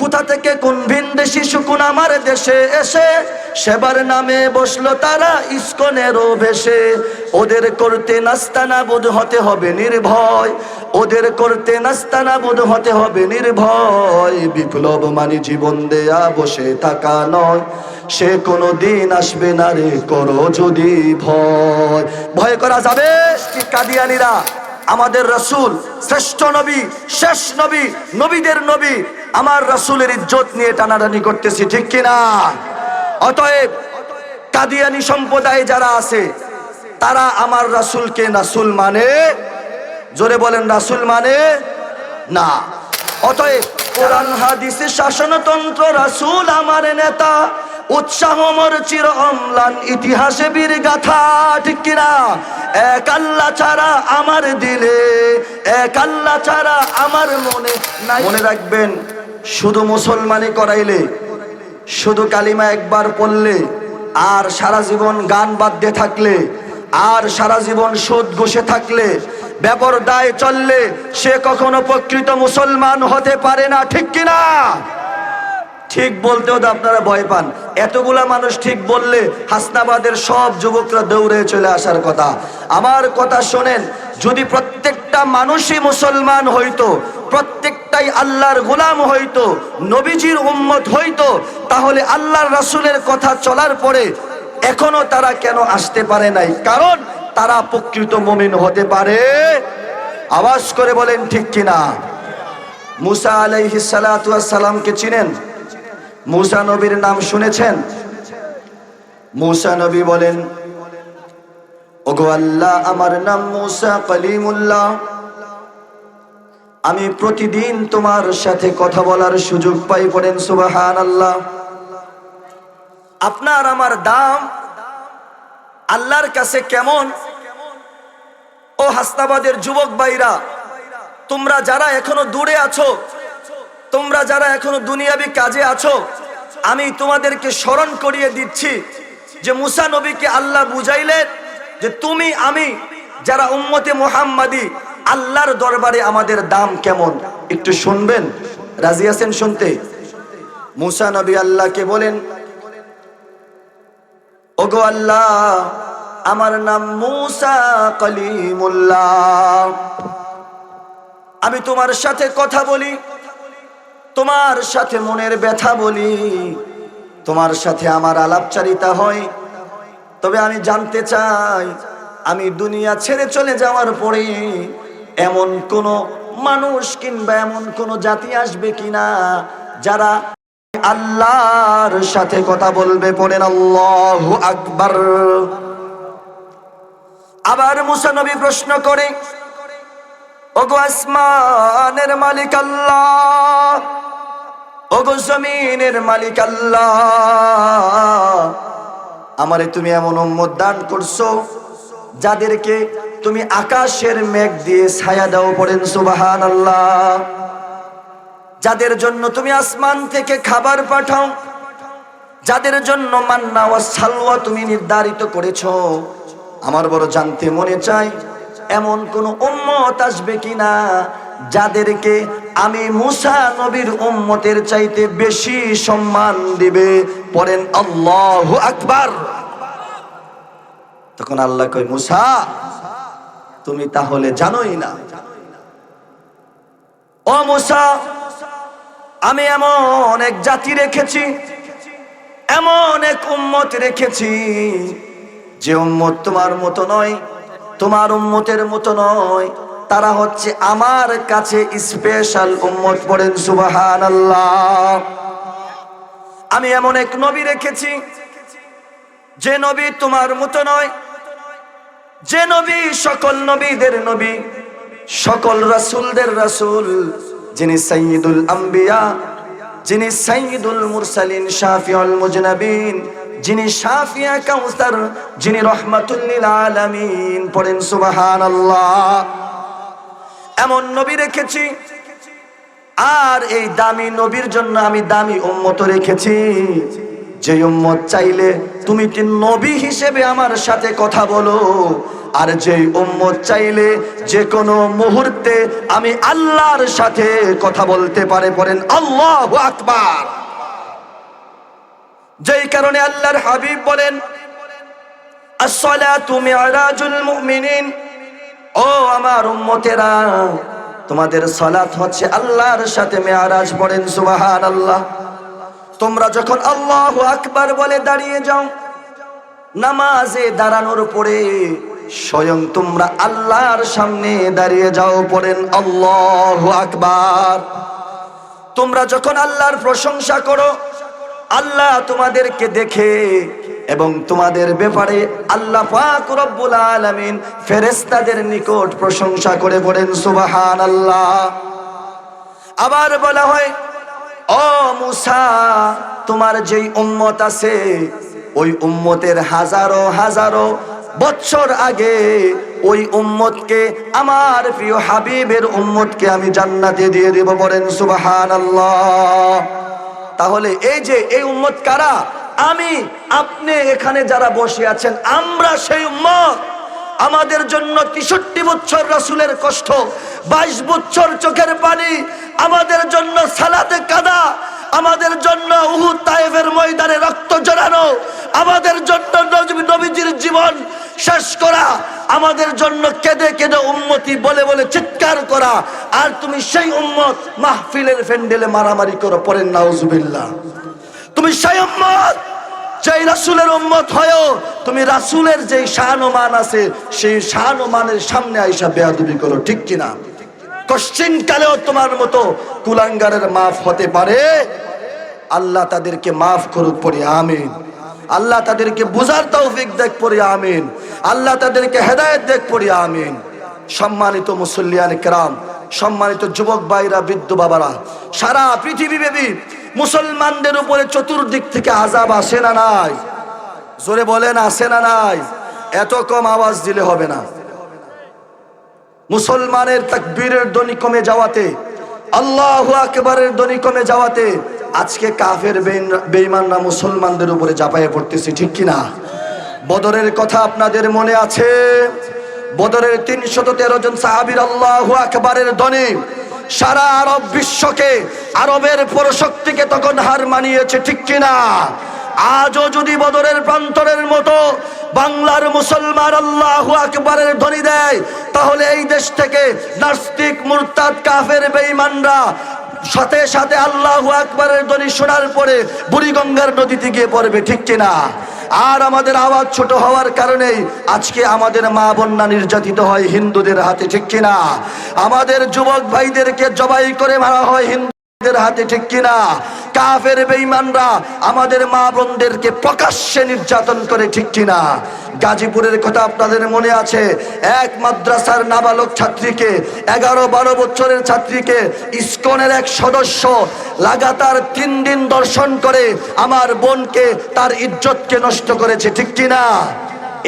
কোথা থেকে কোন ভিনদেশি শকুন আমার দেশে এসে সেবার নামে বসলো তারা ইস্কনেরও ভেসে। ওদের করতে নাস্তানাবুদ হতে হবে নির্ভয়, ওদের করতে নাস্তানাবুদ হতে হবে নির্ভয়। বিপ্লব মানে জীবন দেয়া বসে থাকা নয়, সে কোনো দিন আসবে না রে করো যদি ভয়। ভয় করা যাবে? কাদিয়ানীরা আমাদের রাসূল শ্রেষ্ঠ নবী, শেষ নবী, নবীদের নবী, আমার রাসূলের ইজ্জত নিয়ে টানাটানি করতেছি, ঠিক কিনা? অতএব কাদিয়ানী সম্প্রদায় যারা আছে তারা আমার রাসূলকে রাসূল মানে, জোরে বলেন, রাসূল মানে না। অতএব কোরআন হাদিসে শাসনতন্ত্র, রাসূল আমার নেতা, উৎসাহ মোর চির অম্লান ইতিহাসে বীর গাথা, ঠিক কিনা? এক আল্লাহ ছাড়া আমার দিলে, এক আল্লাহ ছাড়া আমার মনে নাই। মনে রাখবেন, শুধু মুসলমানি করাইলে, শুধু কালিমা একবার পড়লে, আর সারা জীবন গান বাদ্যে থাকলে, আর সারা জীবন সুদ ঘুষে থাকলে, বেপরদায় চললে সে কখনো প্রকৃত মুসলমান হতে পারে না, ঠিক কিনা? ঠিক বলতেও তো আপনারা ভয় পান। এতগুলা মানুষ ঠিক বললে হাসনাবাদের সব যুবকরা দৌড়ে চলে আসার কথা। আমার কথা শোনেন, যদি প্রত্যেকটা মানুষই মুসলমান হইতো, প্রত্যেকটাই আল্লাহর গোলাম হইতো, নবীজির উম্মত হইতো, তাহলে আল্লাহর রাসূলের কথা চলার পরে এখনো তারা কেন আসতে পারে নাই? কারণ তারা প্রকৃত মুমিন হতে পারে। আওয়াজ করে বলেন ঠিক কিনা? মুসা আলাইহিস সালাতু ওয়াস সালামকে চিনেন? মুসা নবীর নাম শুনেছেন? মুসা নবী বলেন, ওগো আল্লাহ, আমার নাম মুসা কালিমুল্লাহ, আমি প্রতিদিন তোমার সাথে কথা বলার সুযোগ পাই। পড়েন সুবহানাল্লাহ। আপনার আমার দাম আল্লাহর কাছে কেমন? ও হাসনাবাদের যুবক ভাইরা, তোমরা যারা এখনো দূরে আছো, তোমরা যারা এখনো দুনিয়াবি কাজে আছো, আমি তোমাদেরকে স্মরণ করিয়ে দিচ্ছি যে মুসা নবীকে আল্লাহ বুঝাইলেন যে তুমি আমি যারা উম্মতে মুহাম্মাদি, আল্লাহর দরবারে আমাদের দাম কেমন একটু শুনবেন? রাজি আছেন শুনতে? মুসা নবী আল্লাহকে বলেন, ওগো আল্লাহ, আমার নাম মুসা কালিমুল্লাহ, আমি তোমার সাথে কথা বলি, তোমার সাথে মনের ব্যথা বলি, তোমার সাথে আমার আলাপচারিতা হয়। তবে আমি জানতে চাই, আমি দুনিয়া ছেড়ে চলে যাওয়ার পরে এমন কোন মানুষ কিংবা এমন কোন জাতি আসবে কিনা যারা আল্লাহর সাথে কথা বলবে? পড়েন আল্লাহু আকবার। আবার মুসা নবী প্রশ্ন করে, ওগো আসমানের মালিক আল্লাহ, ওগো জমিনের মালিক আল্লাহ, আমারে তুমি এমন উম্মত দান করছো যাদেরকে তুমি আকাশের মেঘ দিয়ে ছায়া দাও। পড়েন সুবহানাল্লাহ। যাদের জন্য তুমি আসমান থেকে খাবার পাঠাও, যাদের জন্য মান্না ওয়া সালওয়া তুমি নির্ধারিত করেছো। আমার বড় জানতে মনে চাই, এমন কোন উম্মত আসবে কিনা যাদেরকে আমি মুসা নবীর উম্মতের চাইতে বেশি সম্মান দিবে? পড়েন আল্লাহু আকবার। তখন আল্লাহ কয়, মুসা, তুমি তাহলে জানোই না। ও মুসা, আমি এমন এক জাতি রেখেছি, এমন এক উম্মত রেখেছি, যে উম্মত তোমার মতো নয়, তোমার উম্মতের মতো নয়, তারা হচ্ছে আমার কাছে স্পেশাল উম্মত। পড়েন সুবহানাল্লাহ। আমি এমন এক নবী রেখেছি, যে নবী তোমার মতো নয়, যে নবী সকল নবীদের নবী, সকল রাসূলদের রাসূল, যিনি সাইয়্যিদুল আম্বিয়া, যিনি সাইয়্যিদুল মুরসালিন, শাফিউল মুজনাবিন, যিনি শাফিয়া কাউসার, যিনি রহমাতুল লিল আলামিন। পড়েন সুবহানাল্লাহ। এমন নবী রেখেছি, আর এই দামি নবীর জন্য আমি দামি উম্মত রেখেছি, যে উম্মত চাইলে তুমি কি নবী হিসেবে আমার সাথে কথা বলো, আর যেই উম্মত চাইলে যে কোনো মুহূর্তে আমি আল্লাহর সাথে কথা বলতে পারে, পড়েন আল্লাহু আকবার। যেই কারণে আল্লাহর হাবিব বলেন আসসালাতু মি'রাজুল মুমিনিন, ও আমার উম্মতেরা তোমাদের সালাত হচ্ছে আল্লাহর সাথে মেরাজ, পড়েন সুবহানাল্লাহ। তোমরা যখন আল্লাহু আকবার বলে দাঁড়িয়ে যাও, নামাজে দাঁড়ানোর পরে স্বয়ং তোমরা আল্লাহর সামনে দাঁড়িয়ে যাও, পড়েন আল্লাহু আকবার। তোমরা যখন আল্লাহর প্রশংসা করো, আল্লাহ তোমাদেরকে দেখে এবং তোমাদের ব্যাপারে আল্লাহ পাক রব্বুল আলামিন ফেরেশতাদের নিকট প্রশংসা করে, পড়েন সুবহানাল্লাহ। আবার বলা হয় ও মুসা, তোমার যেই উম্মত আছে ওই উম্মতের হাজারো হাজারো বছর আগে ওই উম্মতকে, আমার প্রিয় হাবিবের উম্মতকে আমি জান্নাতে দিয়ে দেব, পড়েন সুবহানাল্লাহ। তাহলে এই যে এই উম্মত কারা? আমি আপনি এখানে যারা বসে আছেন আমরা সেই উম্মত। আমাদের জন্য 63 বছর রাসূলের কষ্ট, 22 বছর চোখের পানি, আমাদের জন্য সালাতে কাদা, আমাদের জন্য উহুদ তায়েফের ময়দানে রক্ত ঝরানো, আমাদের জন্য নবীজির জীবন শেষ করা, আমাদের জন্য কেঁদে কেঁদে উম্মতি বলে বলে চিৎকার করা। আর তুমি সেই উম্মত মাহফিলের প্যান্ডেলে মারামারি করো, পড়েন নাউজুবিল্লাহ। তুমি সেই উম্মত যেই রাসূলের উম্মত হয়ও তুমি রাসূলের যেই শান ও মান আছে সেই শান ও মানের সামনে আইসা বেয়াদবি করো, ঠিক কিনা? কোশ্চিন কালেও তোমার মতো কুলাঙ্গারের মাফ হতে পারে? আল্লাহ তাদেরকে মাফ করুক, পড়ি আমিন। আল্লাহ তাদেরকে বুঝার তৌফিক দেখ, পড়ি আমিন। আল্লাহ তাদেরকে হেদায়েত দেখ, পড়ি আমিন। সম্মানিত মুসল্লিয়ান কেরাম, সম্মানিত যুবক ভাইরা, বৃদ্ধ বাবারা, সারা পৃথিবীব্যাপী মুসলমানদের উপরে চতুর্দিক থেকে আযাব আসে না নাই? জোরে বলেন, আসে না নাই? এত কম আওয়াজ দিলে হবে না। মুসলমানের তাকবীরের ধ্বনি কমে যাওয়াতে, আল্লাহু আকবারের ধ্বনি কমে যাওয়াতে আজকে কাফের বেঈমানরা মুসলমানদের উপরে ঝাঁপায়ে পড়তেছে, ঠিক কিনা? বদরের কথা আপনাদের মনে আছে? বদরের 313 জন সাহাবীর আল্লাহু আকবারের ধ্বনি সারা আরব বিশ্বকে, আরবের পরশক্তিকে তখন হার মানিয়েছে, ঠিক কিনা? আজও যদি বদরের প্রান্তরের মতো বাংলার মুসলমান আল্লাহু আকবারের ধ্বনি দেয়, তাহলে এই দেশ থেকে নাস্তিক, মুরতাদ, কাফের, বেঈমানরা সাথে সাথে আল্লাহু আকবারের ধ্বনি শোনার পরে বুড়িগঙ্গার নদীতে গিয়ে পড়বে, ঠিক কিনা? আর আমাদের আওয়াজ ছোট হওয়ার কারণেই আজকে আমাদের মা বোনরা নির্যাতিত হয় হিন্দুদের হাতে, ঠিক কিনা? আমাদের যুবক ভাইদেরকে জবাই করে মারা হয় হিন্দুদের হাতে, ঠিক কিনা? কাফের বেঈমানরা আমাদের মা বোনদেরকে প্রকাশ্যে নির্যাতন করে, ঠিক কিনা? গাজীপুরের কথা আপনাদের মনে আছে? এক মাদ্রাসার নাবালক ছাত্রীকে, 11-12 বছরের ছাত্রীকে ইসকনের এক সদস্য লাগাতার 3 দিন দর্শন করে আমার বোনকে, তার ইজ্জতকে নষ্ট করেছে, ঠিক কিনা?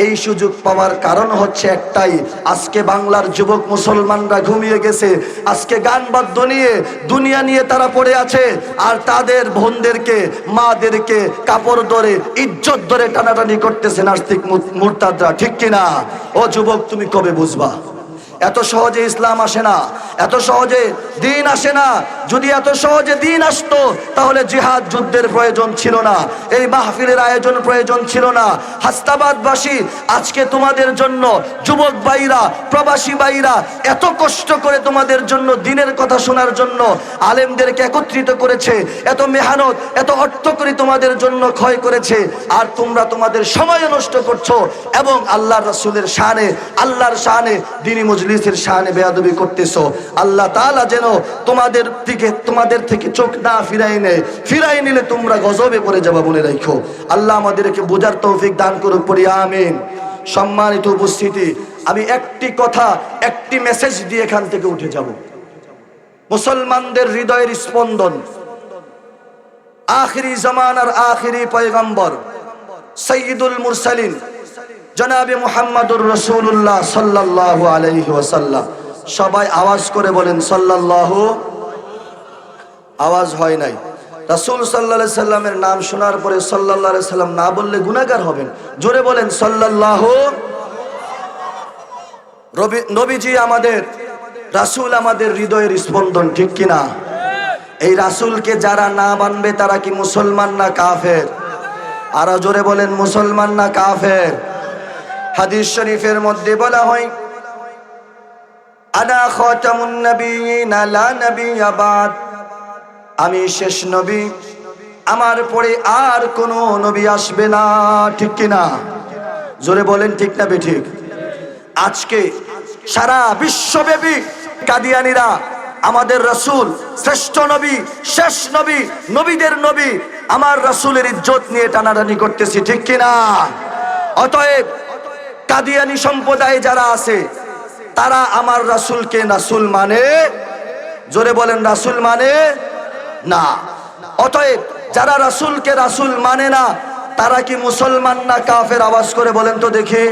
এই সুযোগ পাওয়ার কারণ হচ্ছে একটাই, আজকে বাংলার যুবক মুসলমানরা ঘুমিয়ে গেছে। আজকে গান বাদ্য নিয়ে, দুনিয়া নিয়ে তারা পড়ে আছে, আর তাদের বোনদেরকে, মাদেরকে কাপড় ধরে, ইজ্জত ধরে টানাটানি করতেছে নাস্তিক মুরতাদরা, ঠিক কিনা? ও যুবক, তুমি কবে বুঝবা? এত সহজে ইসলাম আসে না, এত সহজে দিন আসে না। যদি এত সহজে দিন আসতো তাহলে জিহাদ যুদ্ধের প্রয়োজন ছিল না, এই মাহফিলের আয়োজন প্রয়োজন ছিল না। হাসনাবাদবাসী আজকে তোমাদের জন্য, যুবক ভাইরা, প্রবাসী ভাইরা এত কষ্ট করে তোমাদের জন্য দিনের কথা শোনার জন্য আলেমদেরকে একত্রিত করেছে, এত মেহনত, এত অর্থ করে তোমাদের জন্য ক্ষয় করেছে, আর তোমরা তোমাদের সময় নষ্ট করছো এবং আল্লাহর রাসূলের শানে, আল্লাহর শানে, দ্বীনি মজলিসের শানে বেয়াদবি করতেছো। আল্লাহ তাআলা যেন তোমাদের থেকে চোখ না ফিরাই নিলে তোমরা গজবে পড়ে যাবা, বলে রাখো। আল্লাহ আমাদেরকে বোঝার তৌফিক দান করুক, পড়ি আমিন। সম্মানিত উপস্থিতি, আমি একটি কথা, একটি মেসেজ দিয়ে এখান থেকে উঠে যাব। মুসলমানদের হৃদয়ের স্পন্দন, আখিরি জামানার আখিরি পয়গম্বর সাইয়্যিদুল মুরসালিন জনাবে মুহাম্মদুর রাসূলুল্লাহ সাল্লাল্লাহু আলাইহি ওয়াসাল্লাম। সবাই আওয়াজ করে বলেন সাল্লাল্লাহু। আওয়াজ হয় নাই। রাসূল সাল্লাল্লাহু আলাইহি সাল্লামের নাম শোনার পরে সাল্লাল্লাহু আলাইহি সাল্লাম না বললে গুনাহগার হবেন। জোরে বলেন সাল্লাল্লাহু। নবীজি আমাদের, রাসূল আমাদের হৃদয়ের স্পন্দন, ঠিক কিনা? এই রাসূলকে যারা না মানবে তারা কি মুসলমান না কাফের? আরো জোরে বলেন, মুসলমান না কাফের? হাদিস শরীফের মধ্যে বলা হয়, আনা খাতামুন নবিয়্যিন লা নাবিয়্যা বাদ, আমি শেষ নবী, আমার পরে আর কোন নবী আসবে না, ঠিক কিনা? জোরে বলেন, ঠিক না বেঠিক? আজকে সারা বিশ্বব্যাপী কাদিয়ানীরা আমাদের রাসূল শ্রেষ্ঠ নবী, শেষ নবী, নবীদের নবী, আমার রাসূলের ইজ্জত নিয়ে টানাটানি করতেছি, ঠিক কিনা? অতএব কাদিয়ানী সম্প্রদায় যারা আছে তারা আমার রাসূলকে রাসূল মানে, জোরে বলেন, রাসূল মানে না। অতএব যারা রাসূলকে রাসূল মানে না তারা কি মুসলমান না কাফের? আওয়াজ করে বলেন তো দেখি।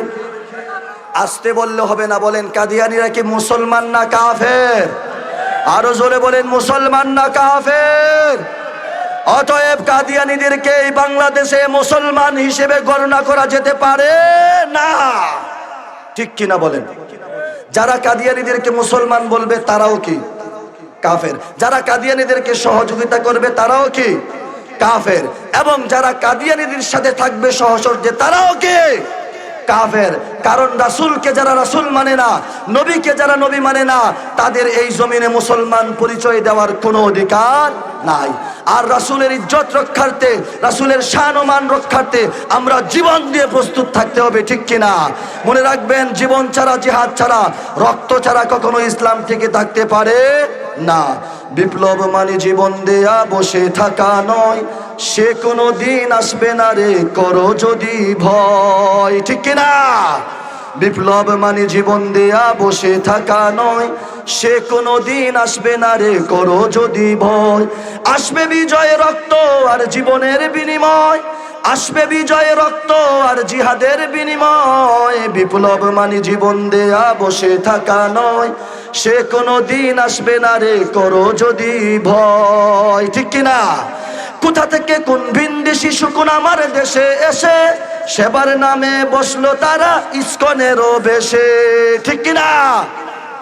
আসতে বললে হবে না, বলেন কাদিয়ানীরা কি মুসলমান না কাফের? আরো জোরে বলেন, মুসলমান না কাফের? অতএব কাদিয়ানীদেরকে এই বাংলাদেশে মুসলমান হিসেবে গণনা করা যেতে পারে না, ঠিক কিনা বলেন? যারা কাদিয়ানীদেরকে মুসলমান বলবে তারাও কি কাফের, যারা কাদিয়ানীদেরকে সহযোগিতা করবে তারাও কি কাফের, এবং যারা কাদিয়ানীদের সাথে থাকবে সহচর্যে তারাও কি কাফের। কারণ রাসূলকে যারা রাসূল মানে না, নবীকে যারা নবী মানে না, তাদের এই জমিনে মুসলমান পরিচয় দেওয়ার কোনো অধিকার নাই। আর রাসূলের ইজ্জত রক্ষার্থে, রাসূলের শান ও মান রক্ষার্থে আমরা জীবন দিয়ে প্রস্তুত থাকতে হবে, ঠিক কিনা? মনে রাখবেন, জীবন ছাড়া, জিহাদ ছাড়া, রক্ত ছাড়া কখনো ইসলাম টিকে থাকতে পারে না। বিপ্লব মানে জীবন দেয়া বসে থাকা নয়, সে কোনো দিন আসবে না রে করো যদি ভয়, ঠিক কিনা? বিপ্লব মানে জীবন দেয়া বসে থাকা নয়, সে কোনো দিন আসবে না রে করো যদি ভয়। আসবে বিজয় রক্ত আর জীবনের বিনিময়, আসবে বিজয় রক্ত আর জিহাদের বিনিময়। বিপ্লব মানে জীবন দেয়া বসে থাকা নয়, সে কোনো দিন আসবে না রে করো যদি ভয়, ঠিক কিনা? কোথা থেকে কোন ভিনদেশি শকুন আমার দেশে এসে সেবার নামে বসলো তারা ইসকনেরও বেশে, ঠিক কিনা?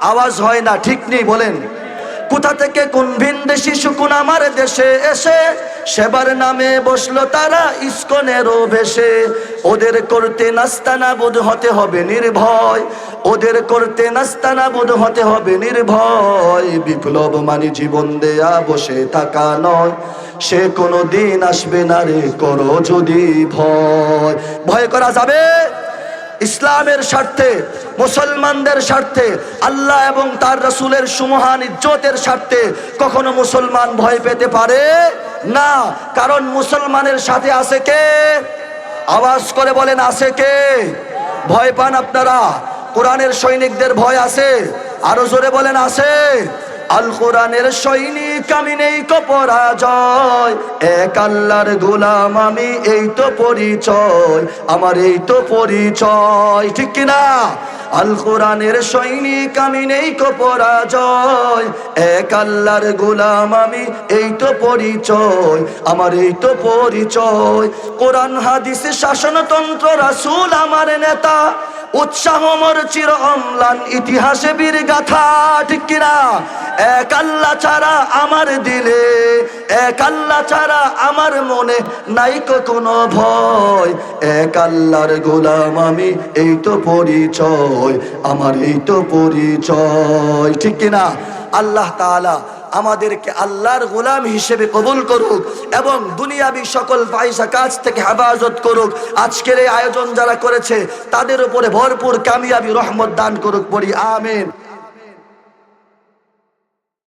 আওয়াজ হয় না, ঠিক নেই বলেন। কোথা থেকে কোন ভিনদেশি শকুন আমার দেশে এসে সেবার নামে বসলো তারা ইসকনেরও বেশে। ওদের করতে নাস্তানাবুদ হতে হবে নির্ভয়, ওদের করতে নাস্তানাবুদ হতে হবে নির্ভয়। বিপ্লব মানে জীবন দেয়া বসে থাকা নয়, সে কোনো দিন আসবে না রে করো যদি ভয়। ভয় করা যাবে? ইসলামের স্বার্থে, মুসলমানদের স্বার্থে, আল্লাহ এবং তার রাসূলের সুমহান ইজ্জতের স্বার্থে কখনো মুসলমান ভয় পেতে পারে না। কারণ মুসলমানের সাথে আছে কে? আওয়াজ করে বলেন, আছে কে? ভয় পান আপনারা? কোরআনের সৈনিকদের ভয় আছে? আরো জোরে বলেন, আছে? আল কোরআনের সৈনিক আমি, নেই কো পরাজয়, এক আল্লাহর গোলাম আমি, এই তো পরিচয় আমার, এই তো পরিচয়, ঠিক কিনা? আল কোরআনের সৈনিক আমি, নেই কো পরাজয়, এক আল্লাহর গোলাম আমি, এই তো পরিচয় আমার, এই তো পরিচয়। কোরআন হাদিসে শাসনতন্ত্র, রাসূল আমার নেতা, উৎসাহ মোর চির অম্লান ইতিহাসে বীর গাথা, ঠিক কিনা? এক আল্লাহ ছাড়া আমার দিলে, এক আল্লাহ ছাড়া আমার মনে নাই কোনো ভয়, এক আল্লাহর গোলাম আমি, এই তো পরিচয় আমার, এই তো পরিচয়, ঠিক কিনা? আল্লাহ তাআলা আমাদেরকে আল্লাহর গোলাম হিসেবে কবুল করুক এবং দুনিয়াবি সকল ফাহিশা কাজ থেকে হেফাজত করুক। আজকের এই আয়োজন যারা করেছে তাদের উপরে ভরপুর কামিয়াবি রহমত দান করুক, পড়ি আমিন।